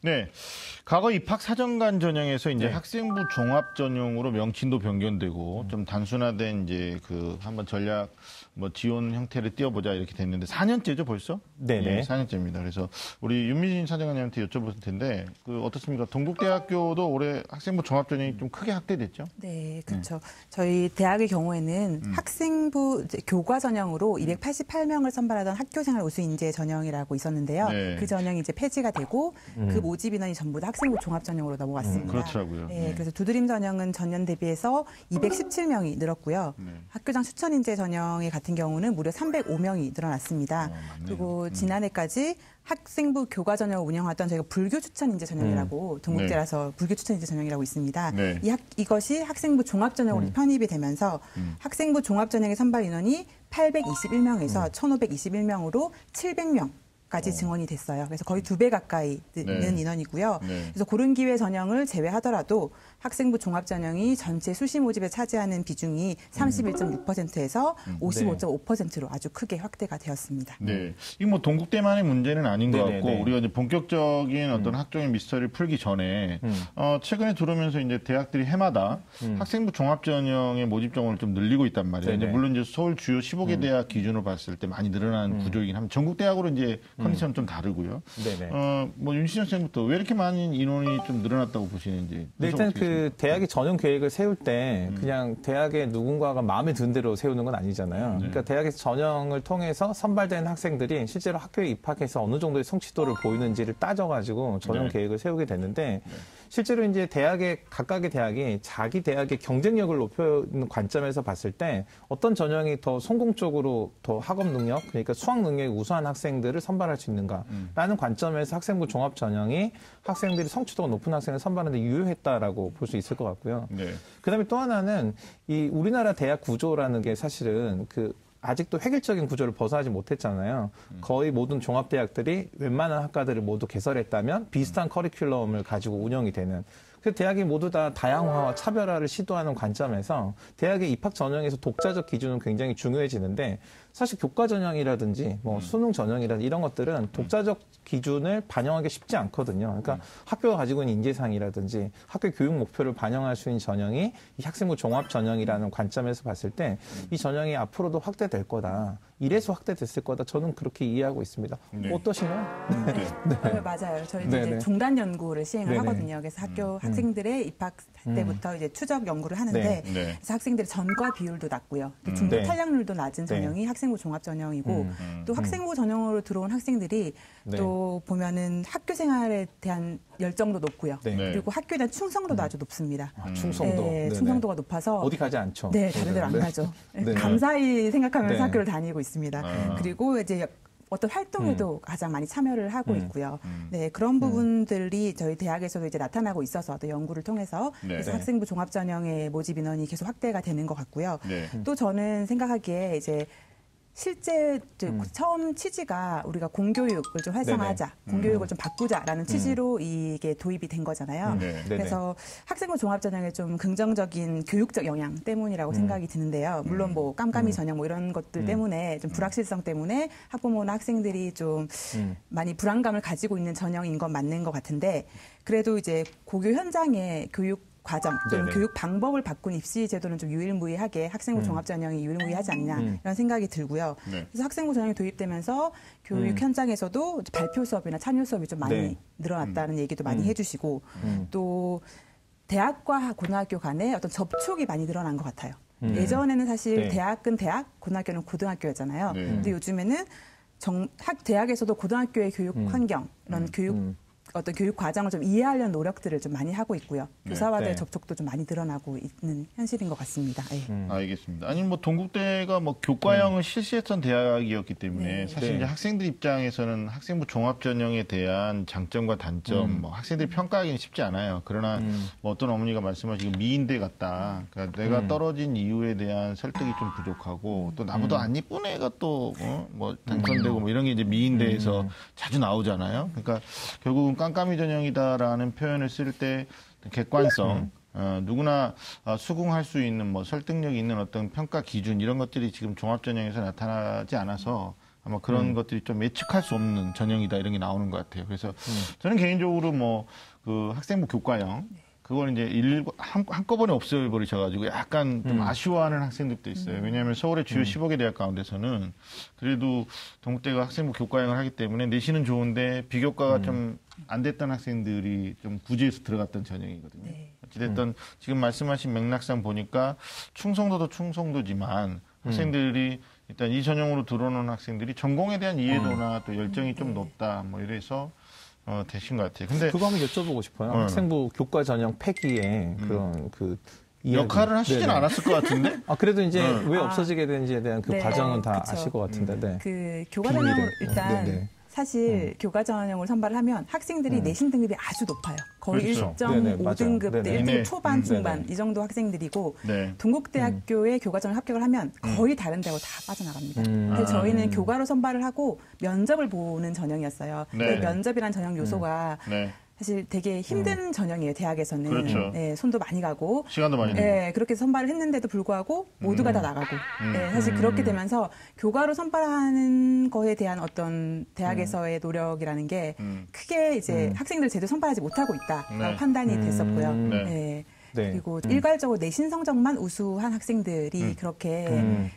네. 과거 입학 사정관 전형에서 이제 네. 학생부 종합 전형으로 명칭도 변경되고 좀 단순화된 이제 그 한번 전략 뭐 지원 형태를 띄워보자 이렇게 됐는데 4년째죠 벌써? 네네. 4년째입니다. 그래서 우리 윤미진 사정관님한테 여쭤볼 텐데 그 어떻습니까? 동국대학교도 올해 학생부 종합 전형이 좀 크게 확대됐죠? 네, 그렇죠. 저희 대학의 경우에는 학생부 이제 교과 전형으로 288명을 선발하던 학교생활 우수 인재 전형이라고 있었는데요. 네. 그 전형이 이제 폐지가 되고 그 모집 인원이 전부 다 학생부 종합 전형으로 넘어갔습니다. 그렇더라고요. 네, 네. 그래서 두드림 전형은 전년 대비해서 217명이 늘었고요. 네. 학교장 추천 인재 전형의 같은 경우는 무려 305명이 늘어났습니다. 맞네요. 그리고 지난해까지 학생부 교과 전형을 운영하던 저희가 불교 추천 인재 전형이라고 동국대라서 불교 추천 인재 전형이라고 있습니다. 네. 이것이 학생부 종합 전형으로 편입이 되면서 학생부 종합 전형의 선발 인원이 821명에서 1,521명으로 700명까지 증원이 됐어요. 그래서 거의 2배 가까이 는 네. 인원이고요. 네. 그래서 고른 기회 전형을 제외하더라도 학생부 종합 전형이 전체 수시 모집에 차지하는 비중이 31.6%에서 55.5%로 아주 크게 확대가 되었습니다. 네. 이게 뭐 동국대만의 문제는 아닌 것 네네네. 같고 우리가 이제 본격적인 어떤 학종의 미스터리를 풀기 전에 최근에 들어오면서 이제 대학들이 해마다 학생부 종합 전형의 모집 정원을 좀 늘리고 있단 말이에요. 이제 네네. 물론 이제 서울 주요 15개 대학 기준으로 봤을 때 많이 늘어난 구조이긴 하면 전국 대학으로 이제 컨디션은 좀 다르고요. 네네. 뭐 윤신영 선생님부터 왜 이렇게 많은 인원이 좀 늘어났다고 보시는지. 네, 일단 그 대학이 전형 계획을 세울 때 그냥 대학의 누군가가 마음에 든 대로 세우는 건 아니잖아요. 그러니까 대학에서 전형을 통해서 선발된 학생들이 실제로 학교에 입학해서 어느 정도의 성취도를 보이는지를 따져가지고 전형 네. 계획을 세우게 됐는데 실제로 이제 각각의 대학이 자기 대학의 경쟁력을 높이는 관점에서 봤을 때 어떤 전형이 더 성공적으로 더 학업 능력, 그러니까 수학 능력이 우수한 학생들을 선발할 수 있는가라는 관점에서 학생부 종합 전형이 학생들이 성취도가 높은 학생을 선발하는 데 유효했다라고 볼 수 있을 것 같고요. 네. 그다음에 또 하나는 이 우리나라 대학 구조라는 게 사실은 아직도 획일적인 구조를 벗어나지 못했잖아요. 거의 모든 종합대학들이 웬만한 학과들을 모두 개설했다면 비슷한 커리큘럼을 가지고 운영이 되는. 그래서 대학이 모두 다 다양화와 차별화를 시도하는 관점에서 대학의 입학 전형에서 독자적 기준은 굉장히 중요해지는데 사실 교과 전형이라든지 뭐 수능 전형이라든지 이런 것들은 독자적 기준을 반영하기 쉽지 않거든요. 그러니까 학교가 가지고 있는 인재상이라든지 학교 교육 목표를 반영할 수 있는 전형이 이 학생부 종합 전형이라는 관점에서 봤을 때 이 전형이 앞으로도 확대될 거다. 이래서 확대됐을 거다. 저는 그렇게 이해하고 있습니다. 네. 어떠신가요? 네, 맞아요. 저희도 네네. 이제 종단 연구를 시행을 네네. 하거든요. 그래서 학교 학생들의 입학 때부터 이제 추적 연구를 하는데 네. 네. 그래서 학생들의 전과 비율도 낮고요. 또 중도 네. 탈락률도 낮은 전형이 학생부 종합 전형이고 또 학생부 전형으로 들어온 학생들이 네. 또 보면은 학교 생활에 대한 열정도 높고요. 네. 그리고 학교에 대한 충성도도 아주 높습니다. 충성도. 네, 네네. 충성도가 높아서 어디 가지 않죠. 네, 다른 데로 안 네. 가죠. 네. 감사히 생각하면서 네. 학교를 다니고 있습니다. 그리고 이제 어떤 활동에도 가장 많이 참여를 하고 있고요. 네, 그런 부분들이 저희 대학에서도 이제 나타나고 있어서 또 연구를 통해서 네. 그래서 네. 학생부 종합 전형의 모집 인원이 계속 확대가 되는 것 같고요. 네. 또 저는 생각하기에 이제 실제 처음 취지가 우리가 공교육을 좀 활성화하자, 공교육을 좀 바꾸자라는 취지로 이게 도입이 된 거잖아요. 네. 그래서 학생부 종합전형의 좀 긍정적인 교육적 영향 때문이라고 생각이 드는데요. 물론 뭐 깜깜이 전형 뭐 이런 것들 때문에 좀 불확실성 때문에 학부모나 학생들이 좀 많이 불안감을 가지고 있는 전형인 건 맞는 것 같은데 그래도 이제 고교 현장의 교육 과정 또는 네네. 교육 방법을 바꾼 입시 제도는 좀 유일무이하게 학생부 종합 전형이 유일무이하지 않냐 이런 생각이 들고요. 네. 그래서 학생부 전형이 도입되면서 교육 현장에서도 발표 수업이나 참여 수업이 좀 많이 네. 늘어났다는 얘기도 많이 해주시고 또 대학과 고등학교 간의 어떤 접촉이 많이 늘어난 것 같아요. 예전에는 사실 네. 대학은 대학, 고등학교는 고등학교였잖아요. 네. 근데 요즘에는 대학에서도 고등학교의 교육 환경, 이런 어떤 교육 과정을 좀 이해하려는 노력들을 좀 많이 하고 있고요. 교사와의 네. 접촉도 좀 많이 늘어나고 있는 현실인 것 같습니다. 예. 알겠습니다. 아니 뭐 동국대가 뭐 교과형을 실시했던 대학이었기 때문에 네. 사실 네. 이제 학생들 입장에서는 학생부 종합 전형에 대한 장점과 단점, 뭐 학생들이 평가하기는 쉽지 않아요. 그러나 뭐 어떤 어머니가 말씀하시기 미인대 같다. 그러니까 내가 떨어진 이유에 대한 설득이 좀 부족하고 또 나보다 안 예쁜 애가 또 뭐 당선되고 뭐 이런 게 이제 미인대에서 자주 나오잖아요. 그러니까 결국은 깜깜이 전형이다라는 표현을 쓸 때 객관성. 누구나 수긍할 수 있는 뭐 설득력이 있는 어떤 평가 기준 이런 것들이 지금 종합전형에서 나타나지 않아서 아마 그런 것들이 좀 예측할 수 없는 전형이다 이런 게 나오는 것 같아요. 그래서 저는 개인적으로 뭐 그 학생부 교과형 그걸 이제 한꺼번에 없애버리셔가지고 약간 좀 아쉬워하는 학생들도 있어요. 왜냐하면 서울의 주요 15개 대학 가운데서는 그래도 동국대가 학생부 교과형을 하기 때문에 내신은 좋은데 비교과가 좀 안 됐던 학생들이 좀 구제해서 들어갔던 전형이거든요. 네. 어찌됐든 지금 말씀하신 맥락상 보니까 충성도도 충성도지만 학생들이 일단 이 전형으로 들어오는 학생들이 전공에 대한 이해도나 또 열정이 좀 높다 뭐 이래서 되신 것 같아요. 근데 그거 한번 여쭤보고 싶어요. 학생부 교과 전형 폐기에 그런 그 이야기. 역할을 하시진 네네. 않았을 것 같은데? 그래도 이제 왜 없어지게 되는지에 대한 그 네. 과정은 다 그쵸. 아실 것 같은데. 네. 그 교과 전형을 일단 네네. 사실 교과 전형을 선발을 하면 학생들이 내신 등급이 아주 높아요. 거의 그렇죠. 1.5등급, 네네. 1등급 네네. 초반, 중반 네네. 이 정도 학생들이고 네. 동국대학교의 교과 전형 합격을 하면 거의 다른 데하고 다 빠져나갑니다. 그래서 저희는 교과로 선발을 하고 면접을 보는 전형이었어요. 네. 그 면접이란 전형 요소가 네. 사실 되게 힘든 전형이에요. 대학에서는. 그렇죠. 네, 손도 많이 가고 시간도 많이 들고. 네, 그렇게 선발을 했는데도 불구하고 모두가 다 나가고. 네, 사실 그렇게 되면서 교과로 선발하는 거에 대한 어떤 대학에서의 노력이라는 게 크게 이제 학생들 제대로 선발하지 못하고 있다라고 네. 판단이 됐었고요. 네. 네. 네. 그리고 일괄적으로 내신 성적만 우수한 학생들이 그렇게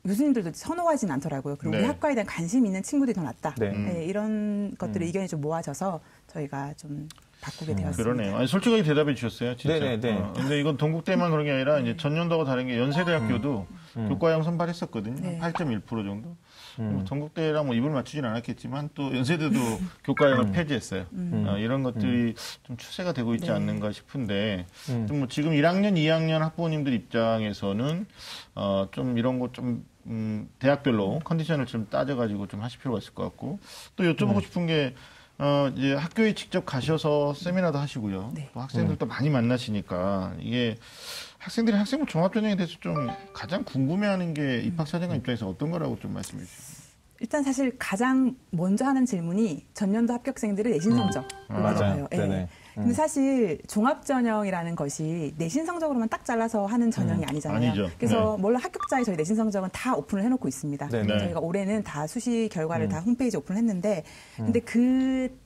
교수님들도 선호하진 않더라고요. 그리고 네. 우리 학과에 대한 관심 있는 친구들이 더 낫다. 네. 네, 이런 것들의 의견이 좀 모아져서 저희가 좀 바꾸게 되었습니다. 그러네요. 아니, 솔직하게 대답해 주셨어요. 진짜. 네네네. 근데 이건 동국대만 그런 게 아니라 이제 전년도와 다른 게 연세대학교도 교과형 선발했었거든요. 네. 8.1% 정도. 뭐 동국대랑 뭐 입을 맞추진 않았겠지만 또 연세대도 교과형을 폐지했어요. 이런 것들이 좀 추세가 되고 있지 네. 않는가 싶은데 좀 뭐 지금 1학년, 2학년 학부모님들 입장에서는 좀 이런 거 좀 대학별로 컨디션을 좀 따져가지고 좀 하실 필요가 있을 것 같고 또 여쭤보고 싶은 게 이제 학교에 직접 가셔서 세미나도 하시고요. 네. 또 학생들도 많이 만나시니까 이게 학생들이 학생부 종합전형에 대해서 좀 가장 궁금해하는 게 입학사정관 입장에서 어떤 거라고 좀 말씀해 주시죠. 일단 사실 가장 먼저 하는 질문이 전년도 합격생들의 내신 성적을 맞아요. 물어봐요. 예. 네네. 근데 사실 종합전형이라는 것이 내신 성적으로만 딱 잘라서 하는 전형이 아니잖아요. 아니죠. 그래서 네. 물론 합격자의 저희 내신 성적은 다 오픈을 해놓고 있습니다. 네네. 저희가 올해는 다 수시 결과를 다 홈페이지 오픈을 했는데 근데 그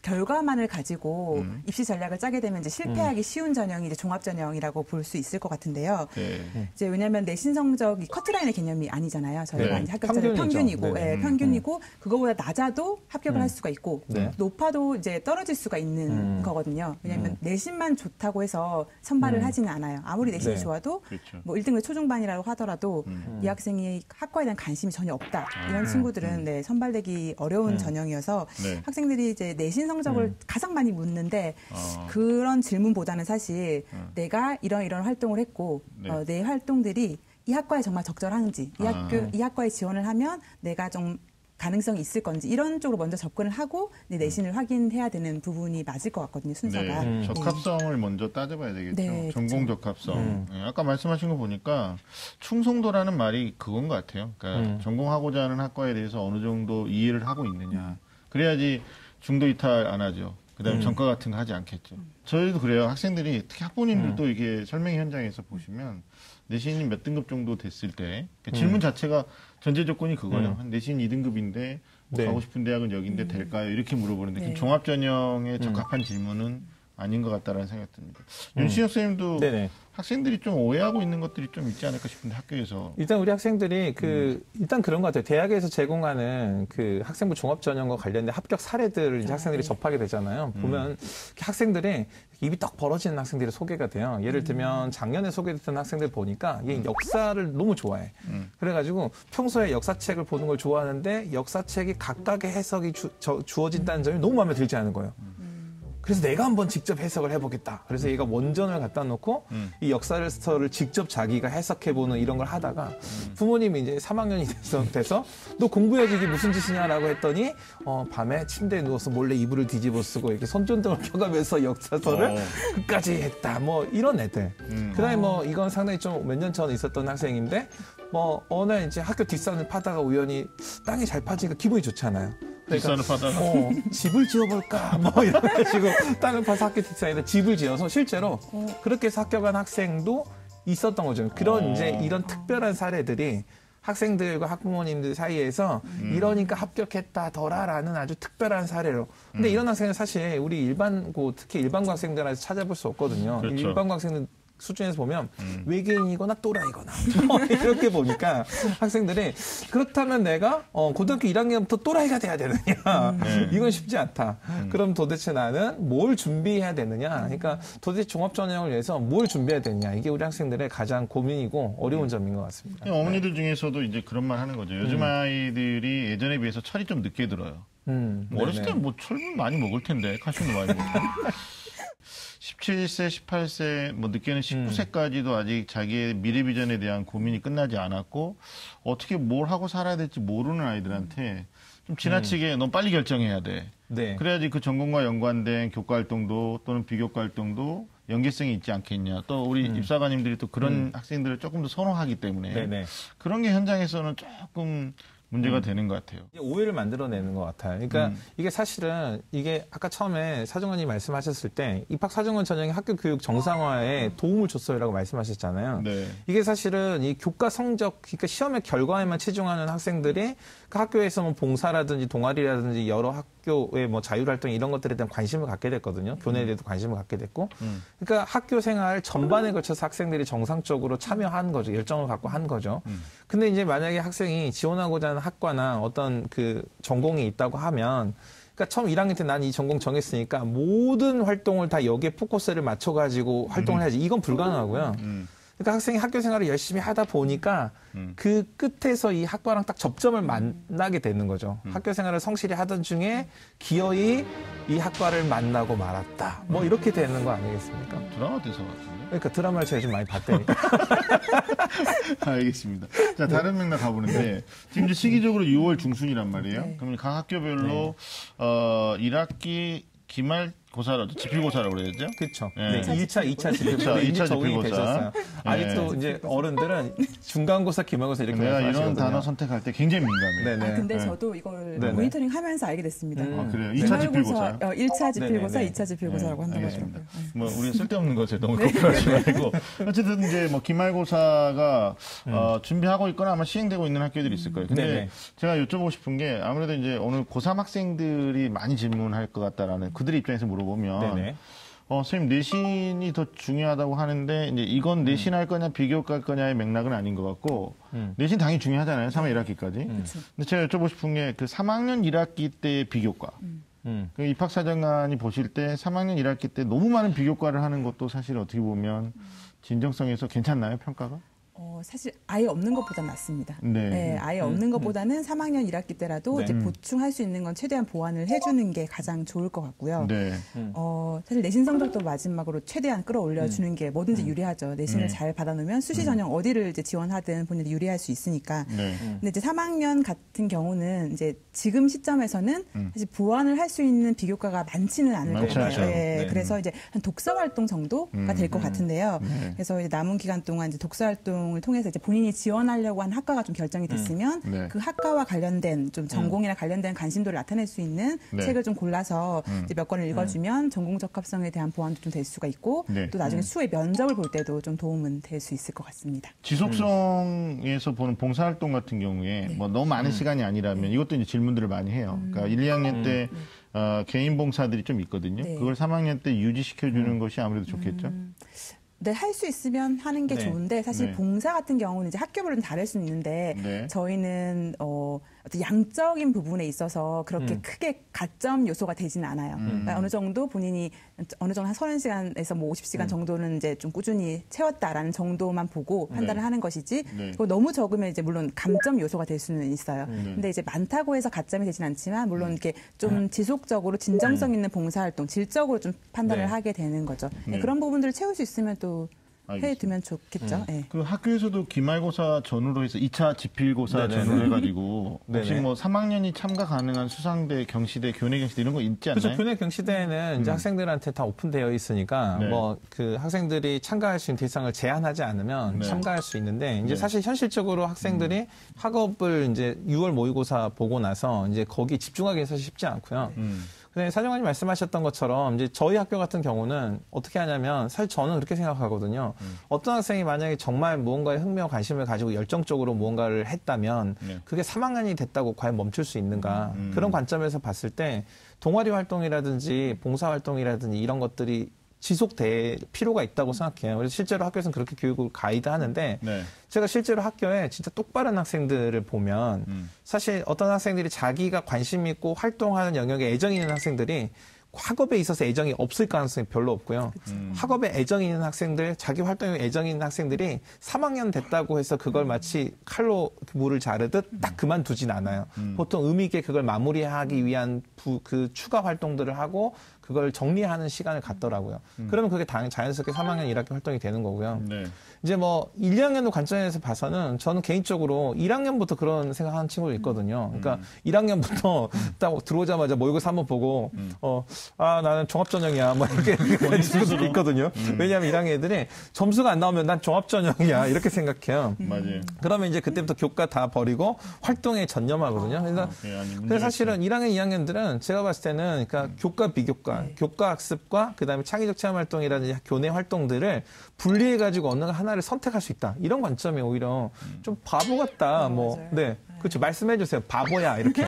결과만을 가지고 입시 전략을 짜게 되면 이제 실패하기 쉬운 전형이 이제 종합 전형이라고 볼 수 있을 것 같은데요. 네. 이제 왜냐하면 내신 성적이 커트라인의 개념이 아니잖아요. 저희가 네. 이제 합격자는 평균이죠. 평균이고, 네네. 예, 평균이고 그거보다 낮아도 합격을 할 수가 있고 네. 높아도 이제 떨어질 수가 있는 거거든요. 왜냐하면 내신만 좋다고 해서 선발을 하지는 않아요. 아무리 내신이 네. 좋아도 그렇죠. 뭐 1등급 초중반이라고 하더라도 이 학생이 학과에 대한 관심이 전혀 없다. 이런 친구들은 네, 선발되기 어려운 전형이어서 네. 학생들이 이제 내신 성적을 가장 많이 묻는데 그런 질문보다는 사실 내가 이런 활동을 했고 네. 내 활동들이 이 학과에 정말 적절한지 이 학과에 지원을 하면 내가 좀 가능성이 있을 건지 이런 쪽으로 먼저 접근을 하고 내신을 확인해야 되는 부분이 맞을 것 같거든요, 순서가. 네. 적합성을 먼저 따져봐야 되겠죠. 네, 전공 그렇죠. 적합성. 네, 아까 말씀하신 거 보니까 충성도라는 말이 그건 것 같아요. 그러니까 전공하고자 하는 학과에 대해서 어느 정도 이해를 하고 있느냐. 그래야지 중도 이탈 안 하죠. 그다음에 전과 같은 거 하지 않겠죠. 저희도 그래요. 학생들이 특히 학부모님들도 이게 설명 현장에서 보시면 내신이 몇 등급 정도 됐을 때 그러니까 질문 자체가 전제 조건이 그거예요. 내신 2등급인데 뭐 네. 가고 싶은 대학은 여기인데 될까요? 이렇게 물어보는데 네. 종합 전형에 적합한 질문은 아닌 것 같다라는 생각이 듭니다. 윤신혁 선생님도 네네. 학생들이 좀 오해하고 있는 것들이 좀 있지 않을까 싶은데 학교에서 일단 우리 학생들이 일단 그런 것 같아요. 대학에서 제공하는 그 학생부 종합 전형과 관련된 합격 사례들을 이제 학생들이 네. 접하게 되잖아요. 보면 학생들이 입이 떡 벌어지는 학생들이 소개가 돼요. 예를 들면 작년에 소개됐던 학생들 보니까 얘 역사를 너무 좋아해. 그래가지고 평소에 역사책을 보는 걸 좋아하는데 역사책이 각각의 해석이 주어진다는 점이 너무 마음에 들지 않은 거예요. 그래서 내가 한번 직접 해석을 해보겠다. 그래서 얘가 원전을 갖다 놓고 이 역사를 직접 자기가 해석해보는 이런 걸 하다가 부모님이 이제 3학년이 돼서 너 공부해야지 이게 무슨 짓이냐라고 했더니 밤에 침대에 누워서 몰래 이불을 뒤집어 쓰고 이렇게 손전등을 펴가면서 역사서를 끝까지 했다. 뭐 이런 애들. 그다음에 뭐 이건 상당히 좀 몇 년 전에 있었던 학생인데 뭐 어느 날 이제 학교 뒷산을 파다가 우연히 땅이 잘 파지니까 기분이 좋잖아요. 뒷산을 파다가 집을 지어볼까 뭐 이래가지고 땅을 파서 학교 뒷산에다 집을 지어서 실제로 그렇게 해서 합격한 학생도 있었던 거죠. 그런 이제 이런 특별한 사례들이 학생들과 학부모님들 사이에서 이러니까 합격했다더라라는 아주 특별한 사례로. 근데 이런 학생은 사실 우리 일반고, 특히 일반고 학생들한테 찾아볼 수 없거든요. 그렇죠. 일반고 학생들 수준에서 보면 외계인이거나 또라이거나 이렇게 보니까 학생들이 그렇다면 내가 고등학교 1학년부터 또라이가 돼야 되느냐 이건 쉽지 않다. 그럼 도대체 나는 뭘 준비해야 되느냐. 그러니까 도대체 종합전형을 위해서 뭘 준비해야 되느냐. 이게 우리 학생들의 가장 고민이고 어려운 점인 것 같습니다. 어머니들 중에서도 이제 그런 말 하는 거죠. 요즘 아이들이 예전에 비해서 철이 좀 늦게 들어요. 뭐 어렸을 때 뭐 철 많이 먹을 텐데 칼슘도 많이 먹고. 17세, 18세, 뭐 늦게는 19세까지도 아직 자기의 미래 비전에 대한 고민이 끝나지 않았고 어떻게 뭘 하고 살아야 될지 모르는 아이들한테 좀 지나치게 넌 빨리 결정해야 돼. 네. 그래야지 그 전공과 연관된 교과 활동도 또는 비교과 활동도 연계성이 있지 않겠냐. 또 우리 입사관님들이 또 그런 학생들을 조금 더 선호하기 때문에 네네. 그런 게 현장에서는 조금 문제가 되는 것 같아요. 오해를 만들어내는 것 같아요. 그러니까 이게 사실은 이게 아까 처음에 사정원이 말씀하셨을 때 입학 사정원 전형이 학교 교육 정상화에 도움을 줬어요라고 말씀하셨잖아요. 네. 이게 사실은 이 교과 성적, 그러니까 시험의 결과에만 치중하는 학생들이 그 학교에서 뭐 봉사라든지 동아리라든지 여러 학교의 뭐 자율활동 이런 것들에 대한 관심을 갖게 됐거든요. 교내에 대해서 관심을 갖게 됐고. 그러니까 학교 생활 전반에 걸쳐서 학생들이 정상적으로 참여한 거죠. 열정을 갖고 한 거죠. 근데 이제 만약에 학생이 지원하고자 하는 학과나 어떤 그 전공이 있다고 하면 그러니까 처음 1학년 때 난 이 전공 정했으니까 모든 활동을 다 여기에 포커스를 맞춰가지고 활동을 해야지. 이건 불가능하고요. 그러니까 학생이 학교 생활을 열심히 하다 보니까 그 끝에서 이 학과랑 딱 접점을 만나게 되는 거죠. 학교 생활을 성실히 하던 중에 기어이 이 학과를 만나고 말았다. 뭐 이렇게 되는 거 아니겠습니까? 드라마 대사 같은데? 그러니까 드라마를 제가 좀 많이 봤다니까. 알겠습니다. 자, 다른 맥락 가보는데, 지금 이제 시기적으로 6월 중순이란 말이에요. 네. 그러면 각 학교별로, 1학기 기말고사라도, 지필고사라고 그래야죠? 그렇죠. 네. 네. 2차 지필고사. 2차 이제 적응이 지필고사. 되셨어요. 아직도 이제 어른들은 중간고사, 기말고사 이렇게 내가 이런 말씀하시거든요. 단어 선택할 때 굉장히 민감해요. 네네. 근데 네. 저도 이걸 네네. 모니터링 하면서 알게 됐습니다. 아, 그래요? 2차 지필고사요? 1차 지필고사, 네네네. 2차 지필고사라고 한다고 알겠습니다. 하더라고요. 뭐, 우리 쓸데없는 것에 너무 걱정하지 말고. 어쨌든 이제 뭐, 기말고사가, 준비하고 있거나 아마 시행되고 있는 학교들이 있을 거예요. 근데 네네. 제가 여쭤보고 싶은 게 아무래도 이제 오늘 고3 학생들이 많이 질문할 것 같다라는 그들의 입장에서 물어보면. 네네. 선생님, 내신이 더 중요하다고 하는데, 이제 이건 내신할 거냐, 비교과 할 거냐의 맥락은 아닌 것 같고, 내신 당연히 중요하잖아요. 3학 1학기까지. 근데 제가 여쭤보고 싶은 게 그 3학년 1학기 때의 비교과. 그 입학사정관이 보실 때 3학년 1학기 때 너무 많은 비교과를 하는 것도 사실 어떻게 보면 진정성에서 괜찮나요, 평가가? 사실 아예 없는 것보다 낫습니다. 네. 네, 아예 없는 것보다는 3학년 1학기 때라도 네. 이제 보충할 수 있는 건 최대한 보완을 해주는 게 가장 좋을 것 같고요. 네. 사실 내신 성적도 마지막으로 최대한 끌어올려주는 게 뭐든지 유리하죠. 내신을 잘 받아놓으면 수시 전형 어디를 이제 지원하든 본인이 유리할 수 있으니까. 네. 근데 이제 3학년 같은 경우는 이제 지금 시점에서는 사실 보완을 할 수 있는 비교과가 많지는 않을 것 많지 같아요. 않죠. 예, 네. 그래서 이제 한 독서 활동 정도가 될 것 같은데요. 그래서 이제 남은 기간 동안 이제 독서 활동을 통해서 이제 본인이 지원하려고 한 학과가 좀 결정이 됐으면 네. 그 학과와 관련된 좀 전공이나 관련된 관심도를 나타낼 수 있는 네. 책을 좀 골라서 이제 몇 권을 읽어주면 전공 적합성에 대한 보완도 좀 될 수가 있고 네. 또 나중에 추후에 면접을 볼 때도 좀 도움은 될 수 있을 것 같습니다. 지속성에서 보는 봉사활동 같은 경우에 뭐 너무 많은 시간이 아니라면 이것도 이제 질문들을 많이 해요. 그러니까 1, 2학년 때 개인 봉사들이 좀 있거든요. 네. 그걸 3학년 때 유지시켜주는 것이 아무래도 좋겠죠. 네, 할 수 있으면 하는 게 네. 좋은데 사실 네. 봉사 같은 경우는 이제 학교별로 다를 수는 있는데 네. 저희는 어떤 양적인 부분에 있어서 그렇게 크게 가점 요소가 되지는 않아요. 그러니까 어느 정도 본인이 어느 정도 한 30시간에서 뭐 50시간 정도는 이제 좀 꾸준히 채웠다라는 정도만 보고 판단을 하는 것이지 네. 그거 너무 적으면 이제 물론 감점 요소가 될 수는 있어요. 근데 이제 많다고 해서 가점이 되진 않지만 물론 이렇게 좀 지속적으로 진정성 있는 봉사활동, 질적으로 좀 판단을 네. 하게 되는 거죠. 네. 그런 부분들을 채울 수 있으면 또 알겠습니다. 해두면 좋겠죠. 네. 그 학교에서도 기말고사 전후로 해서 2차 지필고사 네네네. 전후로 해가지고 혹시 네네. 뭐 3학년이 참가 가능한 수상대, 경시대, 교내 경시대 이런 거 있지 않나요? 그렇죠. 교내 경시대회는 이제 학생들한테 다 오픈되어 있으니까 네. 뭐 그 학생들이 참가할 수 있는 대상을 제한하지 않으면 네. 참가할 수 있는데 이제 네. 사실 현실적으로 학생들이 학업을 이제 6월 모의고사 보고 나서 이제 거기 집중하기 위해서 쉽지 않고요. 근데 사령관님 말씀하셨던 것처럼 이제 저희 학교 같은 경우는 어떻게 하냐면 사실 저는 그렇게 생각하거든요. 어떤 학생이 만약에 정말 무언가에 흥미와 관심을 가지고 열정적으로 무언가를 했다면 그게 3학년이 됐다고 과연 멈출 수 있는가. 그런 관점에서 봤을 때 동아리 활동이라든지 봉사활동이라든지 이런 것들이 지속될 필요가 있다고 생각해요. 그래서 실제로 학교에서는 그렇게 교육을 가이드하는데 네. 제가 실제로 학교에 진짜 똑바른 학생들을 보면 사실 어떤 학생들이 자기가 관심 있고 활동하는 영역에 애정이 있는 학생들이 학업에 있어서 애정이 없을 가능성이 별로 없고요. 학업에 애정이 있는 학생들, 자기 활동에 애정이 있는 학생들이 3학년 됐다고 해서 그걸 마치 칼로 물을 자르듯 딱 그만두진 않아요. 보통 의미 있게 그걸 마무리하기 위한 그 추가 활동들을 하고 그걸 정리하는 시간을 갖더라고요. 그러면 그게 자연스럽게 3학년 1학기 활동이 되는 거고요. 네. 이제 뭐 1, 2학년도 관점에서 봐서는 저는 개인적으로 1학년부터 그런 생각하는 친구도 있거든요. 그러니까 1학년부터 딱 들어오자마자 모의고사 한번 보고 나는 종합전형이야 뭐 이렇게 하는 친구들이 있거든요. 왜냐하면 1학년 애들이 점수가 안 나오면 난 종합전형이야 이렇게 생각해요. 맞아요. 그러면 이제 그때부터 교과 다 버리고 활동에 전념하거든요. 그래서 사실은 1학년, 2학년들은 제가 봤을 때는 그러니까 교과 비교과, 교과 학습과 그다음에 창의적 체험 활동이라든지 교내 활동들을 분리해 가지고 어느 하나를 선택할 수 있다. 이런 관점이 오히려 좀 바보 같다. 뭐 맞아요. 네. 그렇죠. 말씀해 주세요. 바보야 이렇게.